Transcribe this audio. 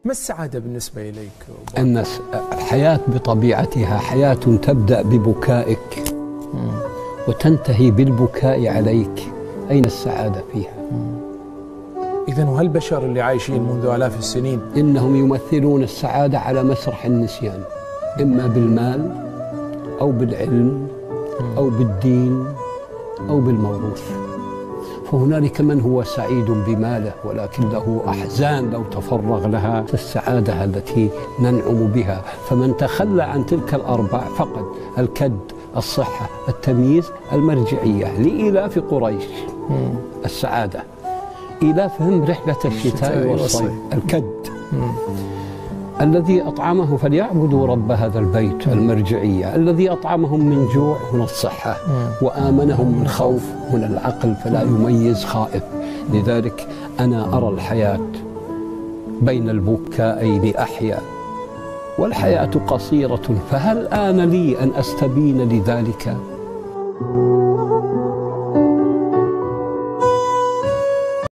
ما السعادة بالنسبة إليك؟ أن الحياة بطبيعتها حياة تبدأ ببكائك وتنتهي بالبكاء عليك. أين السعادة فيها؟ إذن وهل البشر اللي عايشين منذ آلاف السنين إنهم يمثلون السعادة على مسرح النسيان، إما بالمال أو بالعلم أو بالدين أو بالموروث. فهنالك من هو سعيد بماله ولكن له أحزان لو تفرغ لها. السعادة التي ننعم بها، فمن تخلى عن تلك الأربع فقد الكد، الصحة، التمييز، المرجعية. لإيلاف قريش السعادة، إيلافهم رحلة الشتاء والصيف. الكد الذي أطعمه فليعبدوا رب هذا البيت. المرجعية الذي أطعمهم من جوع، هنا الصحة، وآمنهم من خوف، هنا العقل، فلا يميز خائف. لذلك أنا أرى الحياة بين البكائين أحيا، والحياة قصيرة، فهل آن لي أن أستبين لذلك؟